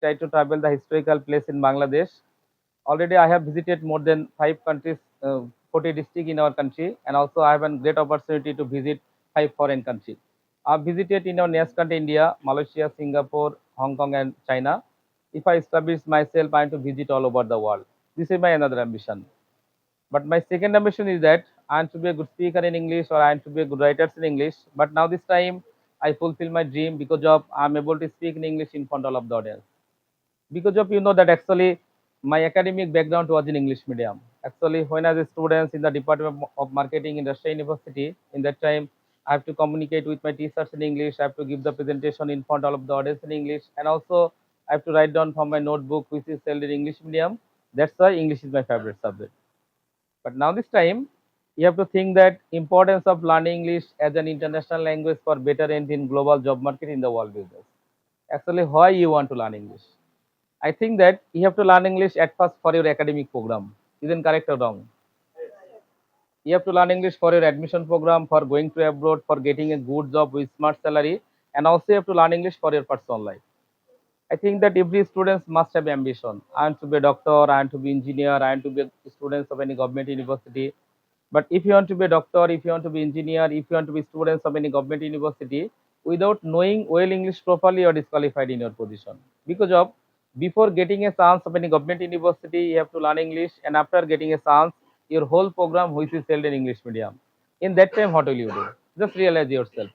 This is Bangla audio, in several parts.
try to travel the historical place in Bangladesh. Already I have visited more than 5 countries, 40 districts in our country, and also I have a great opportunity to visit 5 foreign countries. I've visited in our next country, India, Malaysia, Singapore, Hong Kong, and China. If I establish myself, I want to visit all over the world. This is my another ambition. But my second ambition is that I want to be a good speaker in English, or I want to be a good writer in English. But now this time I fulfill my dream because of I'm able to speak in English in front of all of the audience. Because of that actually my academic background was in English medium. Actually, when I was a student in the Department of Marketing in Russia University, in that time I have to communicate with my teachers in English. I have to give the presentation in front of all of the audience in English, and also I have to write down from my notebook, which is held in English medium. That's why English is my favorite subject. But now this time, you have to think that importance of learning English as an international language for better end in global job market in the world business. Actually, why you want to learn English? I think that you have to learn English at first for your academic program. Isn't correct or wrong? You have to learn English for your admission program, for going to abroad, for getting a good job with smart salary, and also you have to learn English for your personal life. I think that every student must have ambition. I want to be a doctor, I want to be engineer, I want to be a student of any government university. But if you want to be a doctor, if you want to be engineer, if you want to be students of any government university, without knowing well English properly, you are disqualified in your position. Because of before getting a chance of any government university, you have to learn English, and after getting a chance, your whole program which is held in English medium. In that time, what will you do? Just realize yourself.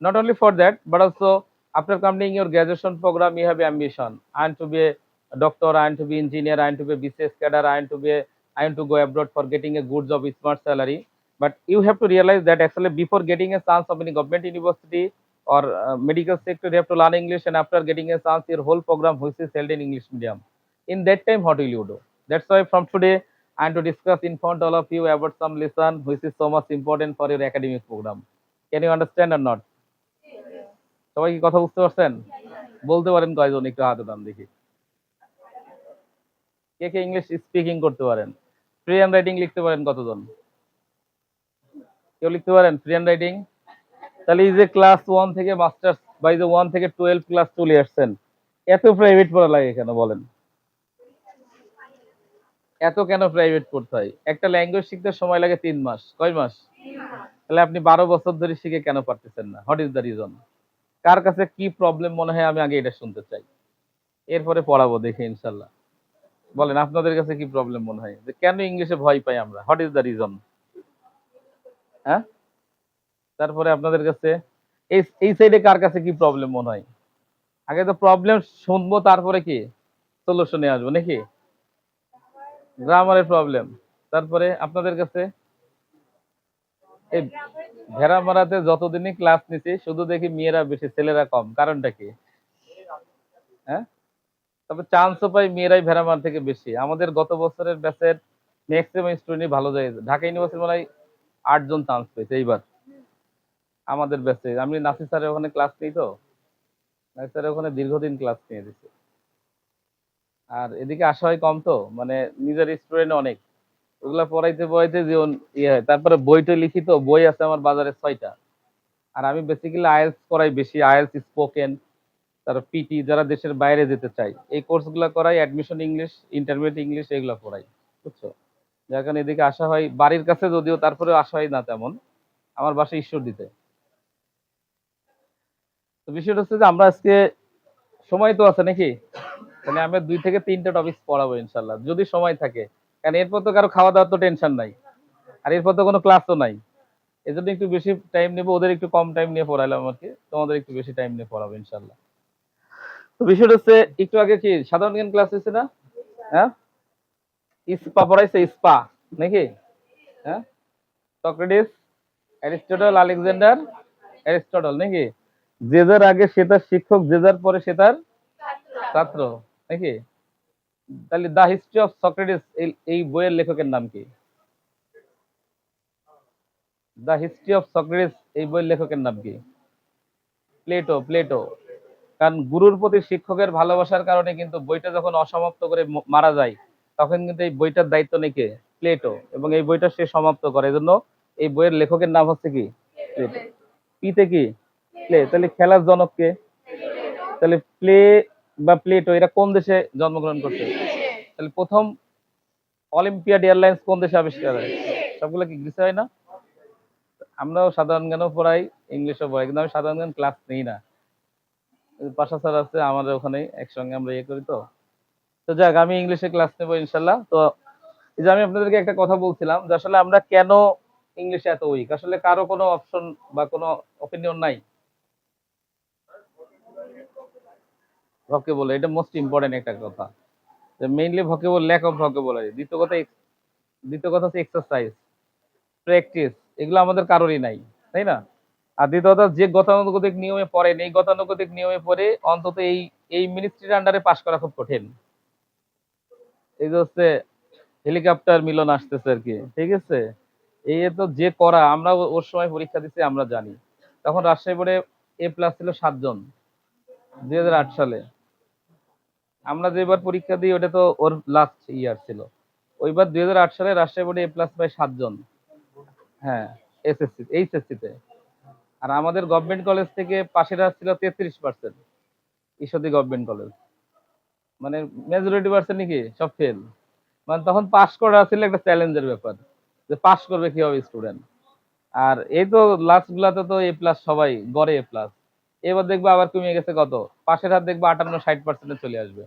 Not only for that, but also after completing your graduation program, you have ambition. I want to be a doctor, I want to be engineer, I want to be a BCS cadre, I want to go abroad for getting a good job with smart salary. But you have to realize that actually before getting a chance of any government university or medical sector, you have to learn English, and after getting a chance, your whole program which is held in English medium. In that time, what will you do? That's why from today, I want to discuss in front of all of you about some lesson which is so much important for your academic program. Can you understand or not? সবাই কি কথা বুঝতে পারছেন? বলতে পারেন কয়জন, একটু হাতে টান দেখি। কে কে ইংলিশ স্পিকিং করতে পারেন? ফ্রি হ্যান্ড রাইটিং লিখতে পারেন কতজন? কেউ লিখতে পারেন ফ্রি হ্যান্ড রাইটিং? তাহলে এই যে ক্লাস 1 থেকে মাস্টার্স বা এই যে 1 থেকে 12 ক্লাস চলে আসছেন, এত প্রাইভেট পড়া লাগে কেন বলেন? এত কেন প্রাইভেট পড়তে হয়? একটা ল্যাঙ্গুয়েজ শিখতে সময় লাগে 3 মাস। কয় মাস? তাহলে আপনি 12 বছর ধরে শিখে কেন পারতেছেন না? What is the reason? কার কাছে কি প্রবলেম মনে হয় আমি আগে এটা শুনতে চাই। এরপরে পড়াবো দেখি ইনশাল্লাহ। বলেন আপনাদের কাছে কি প্রবলেম মনে হয়, যে কেন ইংলিশে ভয় পাই আমরা? What is the reason? হ্যাঁ, তারপরে আপনাদের কাছে এই এই সাইডে কার কাছে কি প্রবলেম মনে হয়? আগে তো প্রবলেম শুনবো, তারপরে কি সলিউশনে আসবো নাকি? গ্রামারের প্রবলেম। তারপরে আপনাদের কাছে এই ভেড়া মারাতে যতদিনই ক্লাস নিছি শুধু দেখি মেয়েরা বেশি, ছেলেরা কম, কারণটা কি? হ্যাঁ, তবে চান্সও পাই মেয়েরাই ভেড়া মার থেকে বেশি। আমাদের গত বছরের ব্যাচের ম্যাক্সিমাম স্টুডেন্ট ভালো যায়। ঢাকা ইউনিভার্সিটি মানে 8 জন চান্স পেয়েছে এইবার আমাদের ব্যাচে। আমি নাসির স্যারের ওখানে ক্লাস নিই, তো নাসির স্যারের ওখানে দীর্ঘদিন ক্লাস নিয়ে দিচ্ছে। আর এদিকে আসা হয় কম, তো মানে নিজের স্টুডেন্ট অনেক, ওগুলা পড়াইতে পড়াইতে জীবন ইয়ে হয়। তারপরে বইটা লিখি, তো বই আছে আমার বাজারে 6টা। আর আমি বেসিক্যালি আইএলটিএস করাই বেশি, আইএলটিএস স্পোকেন, তারপর পিটি যারা দেশের বাইরে যেতে চাই এই কোর্সগুলো করাই, অ্যাডমিশন ইংলিশ, ইন্টারমিডিয়েট ইংলিশ এগুলো পড়াই, বুঝছো? যার কারণে এদিকে আসা হয় বাড়ির কাছে, যদিও তারপরেও আসা হয় না তেমন। আমার বাসা ঈশ্বর দিতে। তো বিষয়টা হচ্ছে যে আমরা আজকে সময় তো আছে নাকি, তাহলে আমি 2 থেকে 3টা টপিক পড়াবো ইনশাল্লাহ, যদি সময় থাকে। কারণ এরপর তো কারো খাওয়া দাওয়ার তো টেনশন নাই, আর এরপর তো কোনো ক্লাসও নাই। এই জন্য একটু বেশি টাইম নেবো, ওদের একটু কম টাইম নিয়ে পড়াইলাম আর কি, তোমাদের একটু বেশি টাইম নিয়ে পড়াবো ইনশাল্লাহ। তো বিষয়টা হচ্ছে একটু আগে কি সাধারণ জ্ঞান ক্লাস হয়েছে না? হ্যাঁ, ইস্পা পড়াইছে, ইস্পা নাকি? হ্যাঁ, সক্রেটিস, অ্যারিস্টটল, আলেকজান্ডার, অ্যারিস্টটল নাকি? যে যার আগে সে তার শিক্ষক, যে যার পরে সে তার ছাত্র নাকি? তাহলে দা হিস্ট্রি অফ সক্রেটিস এই বইয়ের লেখকের নাম কি? দা হিস্ট্রি অফ সক্রেটিস এই বইয়ের লেখকের নাম কি? Plato, Plato. কারণ গুরুর প্রতি শিক্ষকের ভালোবাসার কারণে কিন্তু বইটা যখন অসমাপ্ত করে মারা যায়, তখন কিন্তু এই বইটার দায়িত্ব নেই কে? প্লেটো। এবং এই বইটা সে সমাপ্ত করে, এজন্য এই বইয়ের লেখকের নাম হচ্ছে কি? প্লেটো। পিতে কি? প্লে। তাহলে খেলার জনক কে? তাহলে প্লে বা প্লেটো এরা কোন দেশে জন্মগ্রহণ করছে? তাহলে প্রথম অলিম্পিয়াড এয়ারলাইন্স কোন দেশে আবিষ্কার হয়? সবগুলো কি গ্রিসে হয় না? আমরাও সাধারণ জ্ঞানও পড়াই, ইংলিশও পড়াই, কিন্তু আমি সাধারণ জ্ঞান ক্লাস নেই না। পাশা স্যার আছে আমাদের ওখানে, একসঙ্গে আমরা ইয়ে করি তো। তো যাক, আমি ইংলিশে ক্লাস নেবো ইনশাল্লাহ। তো এই যে আমি আপনাদেরকে একটা কথা বলছিলাম যে আসলে আমরা কেন ইংলিশে এত উইক, আসলে কারো কোনো অপশন বা কোনো অপিনিয়ন নাই? ভকেবুলারি, এটা মোস্ট ইম্পর্টেন্ট একটা কথা। যে mainly vocabulary, lack of vocabulary. দ্বিতীয় কথা হচ্ছে এক্সারসাইজ, প্র্যাকটিস, এগুলো আমাদের কারোরই নাই, তাই না? আর দ্বিতীয়ত যে গতানুগতিক নিয়মে পড়েন, এই গতানুগতিক নিয়মে পড়ে অন্তত এই এই মিনিস্ট্রির আন্ডারে পাশ করা খুব কঠিন। এই যে হচ্ছে হেলিকপ্টার মিলন আসতেছে আর কি, ঠিক আছে? এই তো যে করা, আমরা ওর সময় পরীক্ষা দিচ্ছি আমরা জানি। তখন রাজশাহী বোর্ডে এ প্লাস ছিল 7 জন 2008 সালে। আমরা যেবার পরীক্ষা দিই ওটা তো ওর লাস্ট ইয়ার ছিল। ওইবার 2008 সালে রাজশাহী বোর্ডে এ প্লাস পায় 7 জন। হ্যাঁ, এসএসসি এইচএসসি তে। আর আমাদের গভর্নমেন্ট কলেজ থেকে পাশের ছিল 33%, ঈশ্বরদী গভর্নমেন্ট কলেজ। মানে মেজরিটি পার্সেন্ট নাকি সব ফেল। মানে তখন পাশ করা ছিল একটা চ্যালেঞ্জের ব্যাপার, যে পাশ করবে কিভাবে স্টুডেন্ট। আর এই তো লাস্ট গুলাতে তো এ প্লাস, সবাই গড়ে এ প্লাস। এবার দেখবো আবার কমে গেছে কত, পাশের হাত দেখবো 58-60% চলে আসবে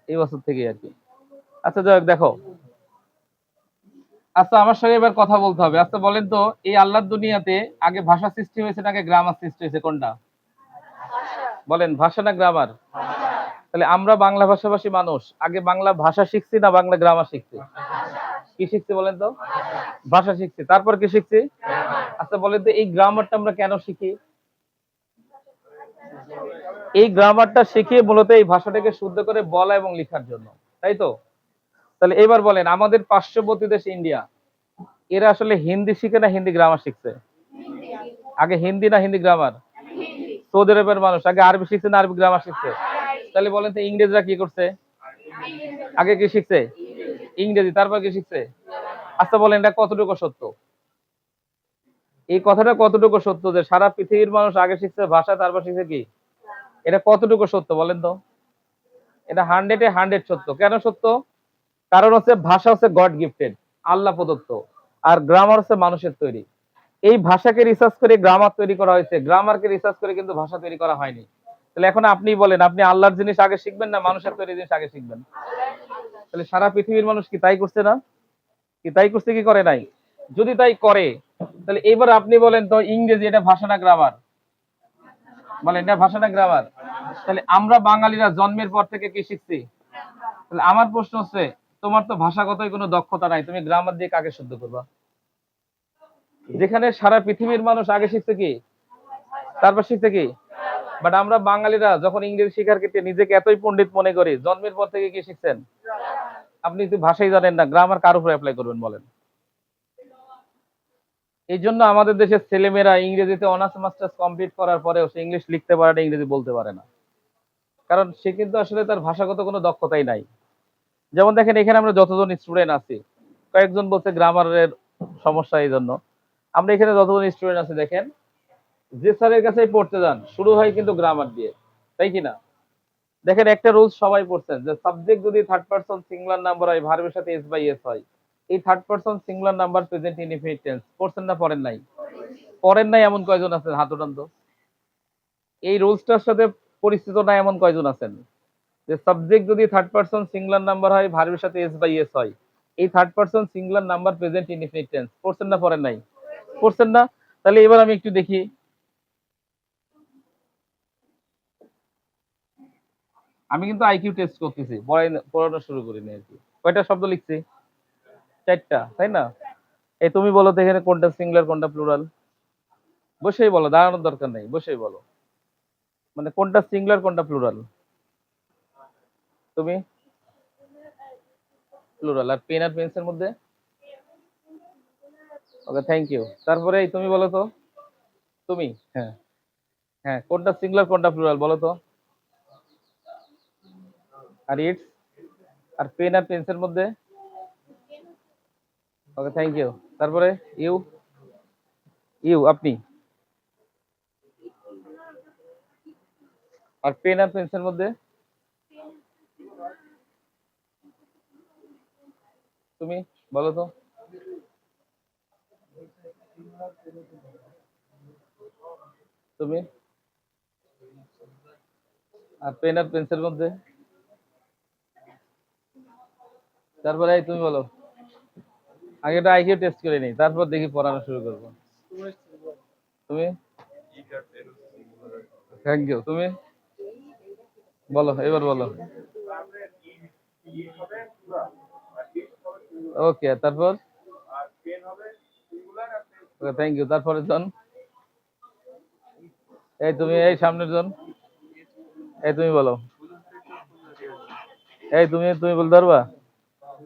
এই বছর থেকে আর কি। আচ্ছা যাই হোক, দেখো, আচ্ছা আমার সঙ্গে এবার কথা বলতে হবে। আচ্ছা বলেন তো, এই আল্লাহর দুনিয়াতে আগে ভাষা সৃষ্টি হয়েছে নাকি গ্রামার সৃষ্টি হয়েছে, কোনটা? বলেন, ভাষা না গ্রামার? তাহলে আমরা বাংলা ভাষাভাষী মানুষ আগে বাংলা ভাষা শিখছি না বাংলা গ্রামার শিখছি? কি শিখছি বলেন তো? ভাষা শিখছি, তারপর কি শিখছি? আচ্ছা বলেন তো, এই গ্রামারটা আমরা কেন শিখি? এই গ্রামারটা শিখিয়ে মূলত এই ভাষাটাকে শুদ্ধ করে বলা এবং লেখার জন্য, তাই তো? তাহলে এবার বলেন, আমাদের পার্শ্ববর্তী দেশ ইন্ডিয়া, এরা আসলে হিন্দি শিখে না হিন্দি গ্রামার শিখছে? আগে হিন্দি না হিন্দি গ্রামার? সৌদি আরবের মানুষ আগে আরবি শিখছে না আরবি গ্রামার শিখছে? তাহলে বলেন তো, ইংরেজরা কি করছে? আগে কি শিখছে? ইংরেজি, তারপর কি শিখছে? আচ্ছা বলেন, এটা কতটুকু সত্য? এই কথাটা কতটুকু সত্য যে সারা পৃথিবীর মানুষ আগে শিখছে ভাষা, তারপর শিখছে কি? এটা কতটুকু সত্য বলেন তো? এটা 100-এ 100 সত্য। কেন সত্য? কারণ হচ্ছে ভাষা হচ্ছে গড গিফটেড, আল্লাহ প্রদত্ত। আর গ্রামার হচ্ছে মানুষের তৈরি। এই ভাষাকে রিসার্চ করে গ্রামার তৈরি করা হয়েছে, গ্রামারকে রিসার্চ করে কিন্তু ভাষা তৈরি করা হয়নি। তাহলে এখন আপনি বলেন, আপনি আল্লাহর জিনিস আগে শিখবেন না মানুষের তৈরি জিনিস আগে শিখবেন? তাহলে সারা পৃথিবীর মানুষ কি তাই করছে না? কি তাই করছে কি করে নাই? যদি তাই করে, তাহলে এবার আপনি বলেন তো, ইংরেজি এটা ভাষা না গ্রামার? বলেন, এটা ভাষা না গ্রামার? তাহলে আমরা বাঙালিরা জন্মের পর থেকে কি শিখছি? তাহলে আমার প্রশ্ন হচ্ছে, তোমার তো ভাষাগতই কোনো দক্ষতা নাই, তুমি গ্রামার দিয়ে কাকে শুদ্ধ করবা? যেখানে সারা পৃথিবীর মানুষ আগে শিখছে কি, তারপর শিখছে কি? বাট আমরা বাঙালিরা যখন ইংরেজি শেখার ক্ষেত্রে নিজেকে এতই পণ্ডিত মনে করি, জন্মের পর থেকে কি শিখছেন? আপনি তো ভাষাই জানেন না, গ্রামার কার উপরে অ্যাপ্লাই করবেন বলেন? এই জন্য আমাদের দেশের ছেলেমেয়েরা ইংরেজিতে অনার্স মাস্টার্স কমপ্লিট করার পরেও সে ইংলিশ লিখতে পারে না, ইংরেজি বলতে পারে না। কারণ সে কিন্তু আসলে তার ভাষাগত কোনো দক্ষতাই নাই। যেমন দেখেন, এখানে আমরা যতজন স্টুডেন্ট আছি, কয়েকজন বলছে গ্রামারের সমস্যা, এই জন্য আমরা এখানে যতজন স্টুডেন্ট আছি, দেখেন যে স্যারের কাছে পড়তে যান শুরু হয় কিন্তু গ্রামার দিয়ে, তাই কিনা? দেখেন একটা রুলস সবাই পড়ছেন, যে সাবজেক্ট যদি থার্ড পারসন সিঙ্গুলার নাম্বার হয়, ভার্বের সাথে এস বাই এস হয়, এই third person singular number present indefinite tense. পড়ছেন না পড়েন নাই? পড়েন নাই এমন কয়জন আছেন, হাত উঠান তো। এই রুলসটার সাথে পরিচিত না এমন কয়জন আছেন, যে সাবজেক্ট যদি থার্ড পারসন সিঙ্গুলার নাম্বার হয়, ভার্বের সাথে এস বাই এস হয়, এই third person singular number present indefinite tense. পড়ছেন না পড়েন নাই? পড়ছেন না? তাহলে এবার আমি একটু দেখি, আমি কিন্তু আইকিউ টেস্ট করতেছি, পড়ানো শুরু করিনি আর কি। কয়টা শব্দ লিখছি? 4টা, তাই না? এই তুমি বলো তো, এখানে কোনটা সিঙ্গুলার কোনটা প্লুরাল? বসেই বলো, দাঁড়ানোর দরকার নেই, বসেই বলো। মানে কোনটা সিঙ্গুলার কোনটা প্লুরাল? তুমি প্লুরাল। আর পেন আর পেন্সিলের মধ্যে? ওকে, থ্যাংক ইউ। তারপরে এই তুমি বলো তো, তুমি, হ্যাঁ, হ্যাঁ, কোনটা সিঙ্গুলার কোনটা প্লুরাল বলো তো? আর ইটস, আর পেন আর পেন্সিলের মধ্যে? ওকে, থ্যাংক ইউ। তারপরে ইউ, আপনি, আর পেন আর পেন্সিলের মধ্যে? তুমি বলো তো। তুমি আর পেন আর পেন্সিলের মধ্যে? তারপরে এই তুমি বলো। আগে একটা আইকিউ টেস্ট করে নিই, তারপর দেখি পড়ানো শুরু করবো। তুমি? Thank you. তুমি বলো, এবার বলো। ওকে, তারপর? Okay, thank you. তারপরের জন? এই তুমি, এই সামনের জন। এই তুমি বলো। এই তুমি তুমি বলতে পারবা?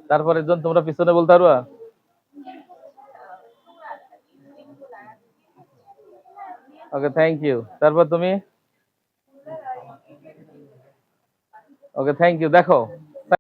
তারপরের জন তোমরা পিছনে বলতে পারবা? ওকে, থ্যাংক ইউ। তারপর তুমি? ওকে, থ্যাংক ইউ। দেখো